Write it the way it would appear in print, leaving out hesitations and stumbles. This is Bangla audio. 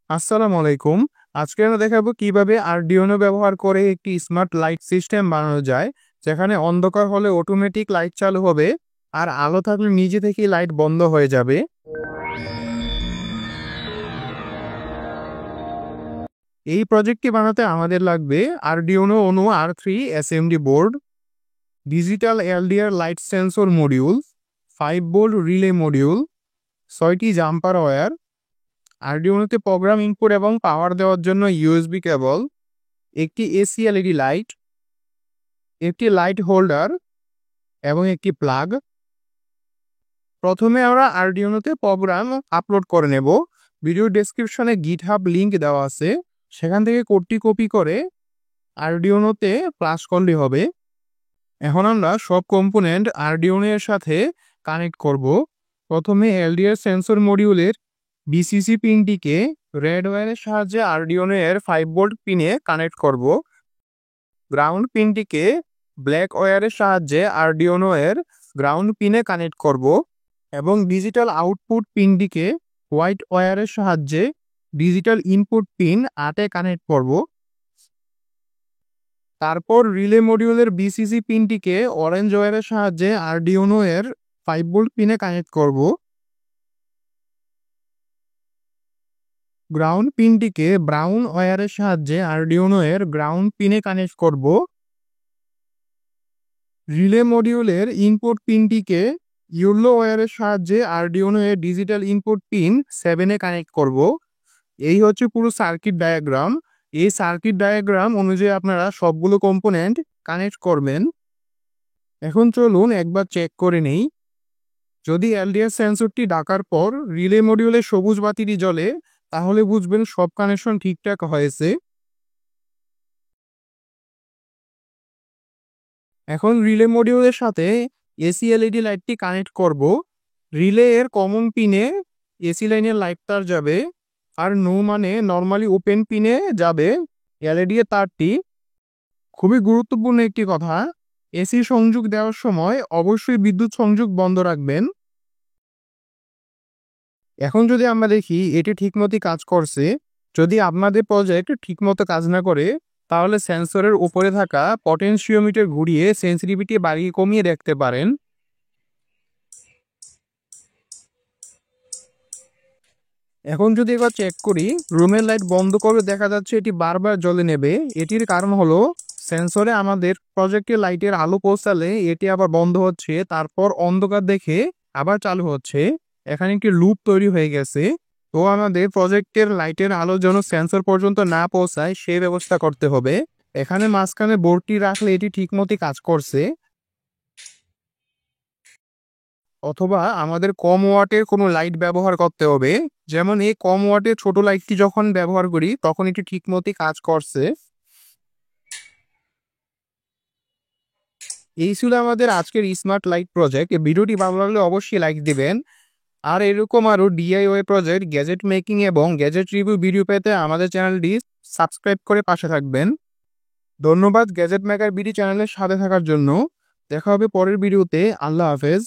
আসসালামু আলাইকুম। আজকে আমরা দেখাবো কিভাবে আরডিনো ব্যবহার করে একটি স্মার্ট লাইট সিস্টেম বানানো যায়, যেখানে অন্ধকার হলে অটোমেটিক লাইট চালু হবে আর আলো থাকলে নিজে থেকেই লাইট বন্ধ হয়ে যাবে। এই প্রজেক্টটি বানাতে আমাদের লাগবে আরডিনো অনু R3 SMD board, digital LDR light sensor module, 5 volt relay module, 6টি জাম্পার ওয়্যার, আরডিনোতে প্রোগ্রাম ইনপুট এবং পাওয়ার দেওয়ার জন্য ইউএসবি কেবল, একটি এসি এলইডি লাইট, একটি লাইট হোল্ডার এবং একটি প্লাগ। প্রথমে আমরা আরডিনোতে প্রোগ্রাম আপলোড করে নেব। ভিডিও ডেসক্রিপশনে গিটহাব লিংক দেওয়া আছে, সেখান থেকে কোডটি কপি করে আরডিনোতে প্লাস করলে হবে। এখন আমরা সব কম্পোনেন্ট আরডিনোর সাথে কানেক্ট করব। প্রথমে এলডিআর সেন্সর মডিউলের বিসিসি পিনটিকে রেড ওয়্যারের সাহায্যে আরডিনোর 5 ভোল্ট পিনে কানেক্ট করব। গ্রাউন্ড পিনটিকে ব্ল্যাক ওয়্যারের সাহায্যে আরডিনো এর গ্রাউন্ড পিনে কানেক্ট করব এবং ডিজিটাল আউটপুট পিনটিকে হোয়াইট ওয়্যারের সাহায্যে ডিজিটাল ইনপুট পিন 8 কানেক্ট করব। তারপর রিলে মডিউলের বিসিসি পিনটিকে অরেঞ্জ ওয়্যারের সাহায্যে আরডিনো এর 5 ভোল্ট পিনে কানেক্ট করব। গ্রাউন্ড পিনটিকে ব্রাউন ওয়্যারের সাহায্যে আরডিনো এর গ্রাউন্ড পিনে কানেক্ট করব। রিলে মডিউলের ইনপুট পিনটিকে ইয়েলো ওয়্যারের সাহায্যে আরডিনো এর ডিজিটাল ইনপুট পিন 7 কানেক্ট করব। এই হচ্ছে পুরো সার্কিট ডায়াগ্রাম। এই সার্কিট ডায়াগ্রাম অনুযায়ী আপনারা সবগুলো কম্পোনেন্ট কানেক্ট করবেন। এখন চলুন একবার চেক করে নেই। যদি এলডিআর সেন্সরটি ডাকার পর রিলে মডিউলের সবুজ বাতিটি জ্বলে, তাহলে বুঝবেন সব কানেকশন ঠিকঠাক হয়েছে। এখন রিলে মডিউলের সাথে এসি এলইডি লাইটটি কানেক্ট করব। রিলে এর কমন পিনে এসি লাইনের লাইট তার যাবে, আর নো মানে নর্মালি ওপেন পিনে যাবে এলইডি এর তারটি। খুবই গুরুত্বপূর্ণ একটি কথা, এসি সংযোগ দেওয়ার সময় অবশ্যই বিদ্যুৎ সংযোগ বন্ধ রাখবেন। এখন যদি আমরা দেখি এটি ঠিকমতো কাজ করছে। যদি আপনাদের প্রজেক্ট ঠিকমতো কাজ না করে, তাহলে সেন্সরের উপরে থাকা পটেনশিওমিটার ঘুরিয়ে সেন্সিটিভিটি বাড়িয়ে কমিয়ে দেখতে পারেন। এখন যদি এবার চেক করি, রুমের লাইট বন্ধ করে দেখা যাচ্ছে এটি বারবার জ্বলে নেবে। এটির কারণ হলো সেন্সরে আমাদের প্রজেক্টের লাইটের আলো পৌঁছালে এটি আবার বন্ধ হচ্ছে, তারপর অন্ধকার দেখে আবার চালু হচ্ছে। এখানে একটি লুপ তৈরি হয়ে গেছে। তো আমাদের প্রজেক্টের লাইটের আলো যেন সেন্সর পর্যন্ত না পৌঁছায় সেই ব্যবস্থা করতে হবে। এখানে মাঝখানে বোর্ডটি রাখলে এটি ঠিকমতো কাজ করছে। অথবা আমাদের কম ওয়াটের কোনো লাইট ব্যবহার করতে হবে। যেমন এই কম ওয়াটের ছোট লাইটটি যখন ব্যবহার করি তখন এটি ঠিকমতো কাজ করছে। এই ছিল আমাদের আজকের স্মার্ট লাইট প্রজেক্ট। এই ভিডিওটি ভালো লাগলে অবশ্যই লাইক দিবেন। আর এরকম আরও ডিআইওয়াই প্রজেক্ট, গ্যাজেট মেকিং এবং গ্যাজেট রিভিউ ভিডিও পেতে আমাদের চ্যানেলটি সাবস্ক্রাইব করে পাশে থাকবেন। ধন্যবাদ গ্যাজেট মেকার বিডি চ্যানেলের সাথে থাকার জন্য। দেখা হবে পরের ভিডিওতে। আল্লাহ হাফেজ।